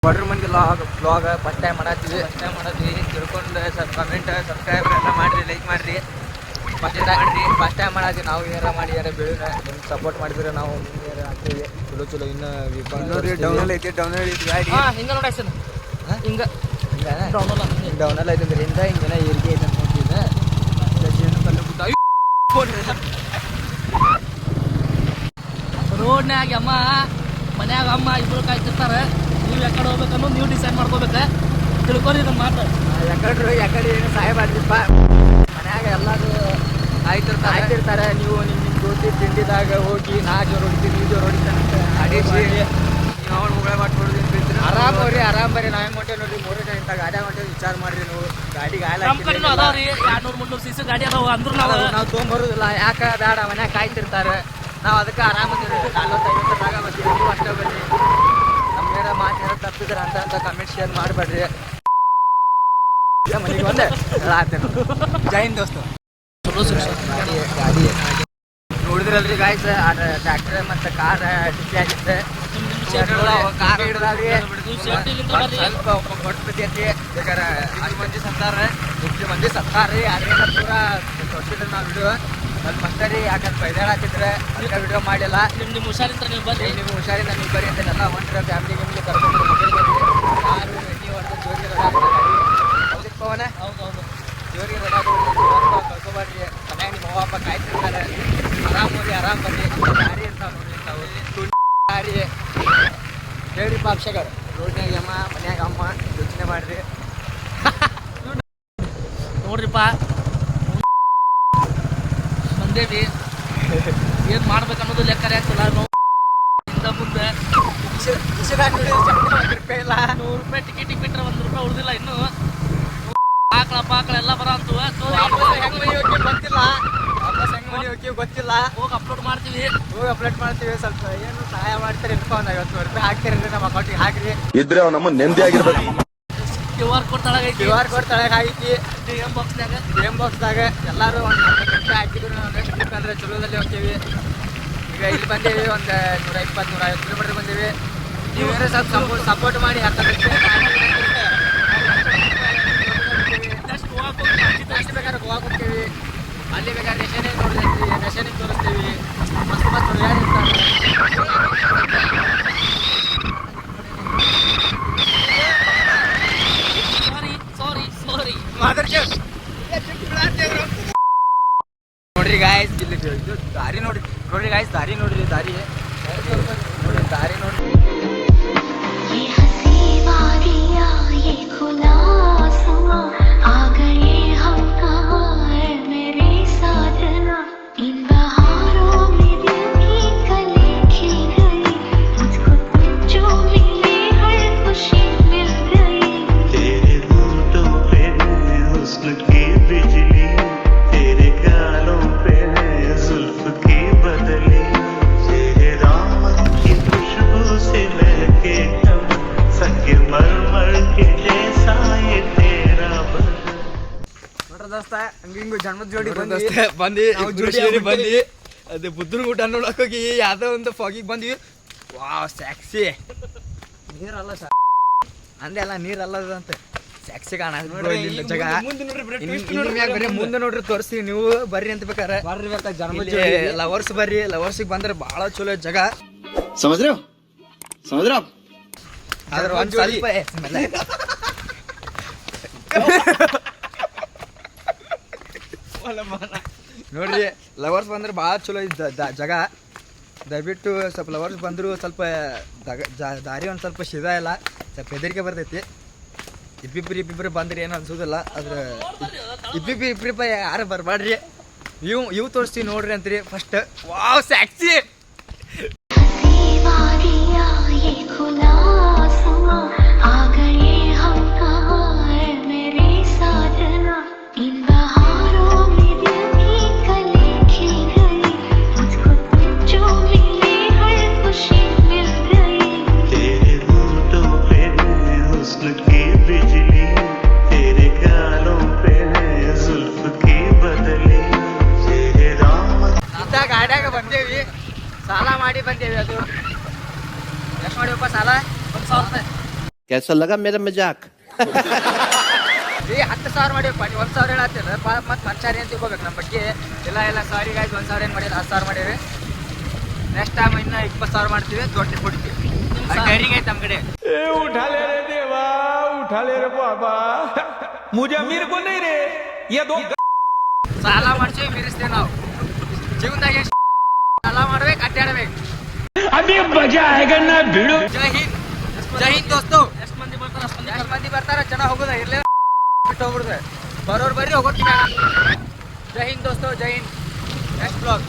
ಬಡ್ರ ಮಂದಿ blog first time ಮಾಡತ್ತೀವಿ ತಿಳ್ಕೊಂಡು ಸ್ವಲ್ಪ ಕಮೆಂಟ್ ಸಬ್ಸ್ಕ್ರೈಬ್ ಎಲ್ಲ ಮಾಡಿರಿ, ಲೈಕ್ ಮಾಡಿರಿ. ಫಸ್ಟ್ ಟೈಮ್ ಮಾಡತ್ತೀವಿ ನಾವು. ಏನಾರ ಮಾಡಿ ಯಾರ ಬೆಳೆದ ನಿಮ್ಗೆ ಸಪೋರ್ಟ್ ಮಾಡಿದ್ರೆ ನಾವು ಮುಂದೆ ಆಗ್ತೀವಿ. ಚಲೋ ಇನ್ನೂ ಡೌನಲ್ಲಿ ಐತಿ ಗಾಡಿ ಹಿಂಗೆ ನೋಡಿ ಸರ್ ಹಿಂಗೆ ಡೌನಲ್ಲಿ ಐತಿ ಇದರಿಂದ ಹಿಂಗೇನ ಏರಿಕೆ ಐತೆ ಅಂತ ನೋಡ್ತಿದ್ದೆ. ರೋಡ್ನ್ಯಾಗ ಅಮ್ಮ ಮನ್ಯಾಗ ಅಮ್ಮ ಇಬ್ಬರು ಕಾಯ್ತಿರ್ತಾರೆ. ನೀವು ಯಾಕಡೆ ಹೋಗ್ಬೇಕನ್ನೋ ನೀವು ಡಿಸೈಡ್ ಮಾಡ್ಕೋಬೇಕು. ತಿಳ್ಕೊರಿ ಇದನ್ನ ಮಾತು. ಯಾಕಡೆ ಏನು ಸಹಾಯ ಮಾಡಿದ್ರಪ್ಪ. ಮನ್ಯಾಗ ಎಲ್ಲರೂ ಆಯ್ತಿರ್ತಾರೆ. ನೀವು ನಿಮ್ಮ ದೋಸ್ತಿ ತಿಂಡಿದಾಗ ಹೋಗಿ ನಾ ಜೋರು ಹೊಡಿತೀವಿ, ನೀವು ಜೋರು ಹೊಡಿತಾನೆ ನೀವು ಅವ್ನು ಮುಗಳ ಮಾಡಿ ನೋಡಿದ್ರೆ ಆರಾಮ್ ಹೋಗ್ರಿ, ಆರಾಮ್ ಬರ್ರಿ. ನಾವೇನು ಹೊಂಟೇವಿ ನೋಡ್ರಿ, 3 ಗಂಟೆ ಇಂಥ ಗಾಡಿ ಹೊಂಟೇವಿ. ವಿಚಾರ ಮಾಡ್ರಿ ನೀವು. ಗಾಡಿಗೆ ನಮ್ಮ ಕಡೆನೂ ಅದಾವ್ರಿ 200-300 cc ಗಾಡಿ ಅದಾವ. ಅಂದ್ರೂ ನಾವು ತೊಗೊಂಬರೋದಿಲ್ಲ. ಯಾಕೆ ಬೇಡ, ಮನ್ಯಾಗ ಕಾಯ್ತಿರ್ತಾರೆ. ನಾವು ಅದಕ್ಕೆ ಆರಾಮದಿರಿ. 40-50 ಬರ್ತೀವಿ. ನೀವು ಅಷ್ಟೇ ಬರ್ರಿ. ನಮ್ಗೇನ ಮಾತು ತಪ್ಪಿದ್ರೆ ಅಂತ ಕಮೆಂಟ್ ಶೇರ್ ಮಾಡಬೇಡ್ರಿ. ಮನೆಗೆ ಒಂದೇ ಆತೇನು ಜೈನ್ ದೋಸ್ತು. ಗಾಡಿ ನೋಡಿದ್ರಲ್ರಿ ಗಾಯ್ಸ್, ಟ್ರ್ಯಾಕ್ಟರ್ ಮತ್ತು ಕಾರ್ ಡಿಕ್ಕಿ ಆಗಿತ್ತೆ. ಕಾರ್ ಹಿಡ್ದಾಗ್ರಿ ಸ್ವಲ್ಪ ಕೊಟ್ಬಿಟ್ಟೈತಿ. ಬೇಕಾರೆ 10 ಮಂದಿ ಸತ್ತಾರ, 50 ಮಂದಿ ಸತ್ತಾರ್ರಿ. ಅದೇನ ಪೂರ ಕೊಟ್ಟಿದ್ರೆ ನಾವು ವಿಡಿಯೋ ಅಲ್ಲಿ ಮಸ್ತಾರಿ. ಯಾಕಂದ್ರೆ ಬೈದಾಡತ್ತಿದ್ರೆ ಅದಕ್ಕೆ ವಿಡಿಯೋ ಮಾಡಿಲ್ಲ. ನಿಮ್ಮ ಹುಷಾರಿಂದ ನೀವು ಬರ್ರಿ, ನಿಮ್ಮ ಹುಷಾರಿಂದ ನೀವು ಬರೀ ಅಂತೆಲ್ಲ ಹೊಂಟ್ರೆ ಫ್ಯಾಮಿಲಿ ಗಿಮ್ಲಿ ಕರ್ಕೊಂಡು ಮಕ್ಕಳು ಬರ್ರಿ. ಯಾರು ನೀವು ಅಂತ ಜೋರಿಗೆ ಹೌದಕ್ಕೆ ಪವನ ಜೋರಿಗೆ ಕರ್ಕೊಬಾರ್ರಿ. ಮನ್ಯಾಗ ನಿಮ್ಮ ಅವ್ವ ಅಪ್ಪ ಕಾಯ್ತಿರ್ತಾರೆ. ಆರಾಮ್ ಹೋಗಿ ಆರಾಮ್ ಬರ್ರಿ. ಗಾಡಿ ಇರ್ತಾವೆ ನೋಡ್ರಿ, ಇಂಥವು ಗಾಡಿ ಹೇಳ್ರಿ ಪಾಕ್ಷಗಾರ. ರೋಡ್ನ್ಯಾಗ ಅಮ್ಮ, ಮನ್ಯಾಗ ಅಮ್ಮ, ಯೋಚನೆ ಮಾಡ್ರಿ. ನೋಡ್ರಿಪ್ಪ ಬಂದೇವಿ. ಏನು ಮಾಡ್ಬೇಕನ್ನೋದು ಲೆಕ್ಕ ಆಗ್ತಿಲ್ಲ. ಇಂದ ಮುಂದೆ ₹100 ಇಲ್ಲ. ₹100 ಟಿಕೆಟ್ ಬಿಟ್ಟರೆ ₹1 ಉಳಿದಿಲ್ಲ. ಇನ್ನು ಪಾಕಳ ಎಲ್ಲ ಬರೋ ಅಂತೂ ಗೊತ್ತಿಲ್ಲ. ಹೋಗಿ ಅಪ್ಲೋಡ್ ಮಾಡ್ತೀವಿ. ಸ್ವಲ್ಪ ಏನು ಸಹಾಯ ಮಾಡ್ತಾರೆ. ₹50 ಹಾಕ್ತೀರಿ ನಮ್ಮ ಅಕೌಂಟಿಗೆ ಹಾಕ್ರಿ. ಇದ್ರೆ ಅವ್ ನಮ್ಮ ನೆಮ್ಮದಿ ಆಗಿರ್ಬೇಕು. QR ಕೋಡ್ ತಳಗೈತಿ. QR ಕೋಡ್ ತಳಗೈತಿ. DM ಬಾಕ್ಸ್ದಾಗ ಎಲ್ಲರೂ ಒಂದು 40 ಗಂಟೆ ಹಾಕಿದ್ರು. ನಾವು ನೆಕ್ಸ್ಟ್ ಟ್ರಿಪ್ ಅಂದರೆ ಚಲೋದಲ್ಲಿ ಹೋಗ್ತೀವಿ. ಈಗ ಇಲ್ಲಿ ಬಂದೇವಿ, ಒಂದು 120-150 ಕಿಲೋಮೀಟರ್ ಬಂದೇವಿ. ನೀವೇನೋ ಸ್ವಲ್ಪ ಸಪೋರ್ಟ್ ಮಾಡಿ. ಎಷ್ಟು ಬೇಕಾದ್ರೆ ಗೋವಾಗೆ ಹೋಗ್ತೀವಿ. ಅಲ್ಲಿ ಬೇಕಾದ್ರೆ ನೇಷನಿಗೆ ನೋಡ್ತೀವಿ, ನೇಷನಿಗೆ ತೋರಿಸ್ತೀವಿ. ಮಸ್ತ್ ಸಾರಿ ನೋಡ್ರಿ ಗಾಯ್ಸ್, ಇದು ದಾರಿ ನೋಡ್ರಿ ಗಾಯ್ಸ್, ದಾರಿ ನೋಡ್ರಿ. ದಾರಿ ನೋಡ್ರಿ. ಹಿಂಗ ಜನ್ಮದ ಜೋಡಿ ಬಂದು ಅದೇ ಬುದ್ಧನ ಊಟ ನೋಡಕ್ ಹೋಗಿ ಯಾವ್ದೋ ಒಂದು ಫಾಗಿಗೆ ಬಂದ್ವಿ. ವಾವ್ ಸ್ಯಾಕ್ಸಿ. ನೀರಲ್ಲ ಅಂದೆಲ್ಲ ನೀರಲ್ಲ ಅಂತ ಸ್ಯಾಕ್ಸಿ ಕಾಣ ಜಗ. ಬರೀ ಮುಂದೆ ನೋಡ್ರಿ ತೋರಿಸ್ತೀವಿ, ನೀವು ಬರ್ರಿ ಅಂತ ಬೇಕಾರೆ. ಲವರ್ಸ್ ಬರ್ರಿ. ಲವರ್ಸಿಗೆ ಬಂದ್ರೆ ಭಾಳ ಚಲೋ ಜಾಗ. ಆದ್ರೆ ಒಂದು ಸ್ವಲ್ಪ ನೋಡ್ರಿ, ಲವರ್ಸ್ ಬಂದ್ರೆ ಭಾಳ ಚಲೋ ಇದ್ದ ಜಾಗ. ದಯವಿಟ್ಟು ಸ್ವಲ್ಪ ಲವರ್ಸ್ ಬಂದರು ಸ್ವಲ್ಪ ದಾರಿ ಒಂದು ಸ್ವಲ್ಪ ಶಿದಾ ಇಲ್ಲ, ಸ್ವಲ್ಪ ಹೆದರಿಕೆ ಬರ್ತೈತಿ. ಇಬ್ಬಿಬ್ರು ಬಂದ್ರೆ ಏನು ಅನ್ಸೋದಿಲ್ಲ. ಆದ್ರೆ ಇಬ್ಬಿಬ್ರು ಯಾರು ಬರಬೇಡ್ರಿ. ಇವು ತೋರಿಸ್ತೀವಿ ನೋಡ್ರಿ ಅಂತೀರಿ ಫಸ್ಟ್. ವಾವ್ ಸ್ಯಾಕ್ಸಿ. ಗಾಡ್ಯಾಗ ಬಂದೇವಿ, ಸಾಲ ಮಾಡಿ ಬಂದೇವಿ. ಅದು ಎಷ್ಟು ಮಾಡಿವಪ್ಪ ಸಾಲ? 1,000 ರೂಪಾಯಿ. कैसा लगा मेरा मजाक? ಏ 10,000 ಮಾಡಿವಿ 1,000 ಹೇಳತ್ತಿಲ್ಲ ಮತ್ತೆ ಪಂಚಾರಿ ಅಂತ ತಿಳ್ಕೊಬೇಕು ನಮ್ಮ ಬಗ್ಗೆ ಎಲ್ಲ ಸಾರಿ ಗಾಯ್ಸ್ 1,000 ಏನು ಮಾಡಿಲ್ಲ 10,000 ಮಾಡೀವಿ ನೆಕ್ಸ್ಟ್ ಟೈಮ್ ಇನ್ನ 20,000 ಮಾಡ್ತೀವಿ ದೊಡ್ಡ ಕೊಡ್ತೀವಿ ಗರಿಗೆ ಐತೆ ನಮ್ಮ ಕಡೆ उठा ले रे देवा उठा ले रे बाबा मुझे अमीर को नहीं रे ये दो ಸಾಲ ಮಾಡ್ತೀವಿ ಮೀರಿಸ್ತೇವೆ ನಾವು ಜೀವನದಾಗ ಸಾಲ ಮಾಡ್ಬೇಕು ಅಡ್ಡಾಡ್ಬೇಕು अभी मजा आएगा ना भिड़ो ಜೈ ಹಿಂದ್ ದೋಸ್ತು ಎಷ್ಟು ಮಂದಿ ಬರ್ತಾರೆ ಅಷ್ಟು ಮಂದಿ ಎಷ್ಟು ಮಂದಿ ಬರ್ತಾರ ಚೆನ್ನಾಗಿ ಹೋಗುದ ಇರ್ಲೇ ಬಿಟ್ಟು ಹೋಗ್ಬಿಡುದು ಬರೋರು ಬರ್ರಿ ಹೋಗೋತೀವಿ ಜೈ ಹಿಂದ್ ದೋಸ್ತು ಜೈ ಹಿಂದ್ ನೆಕ್ಸ್ಟ್ ಬ್ಲಾಗ್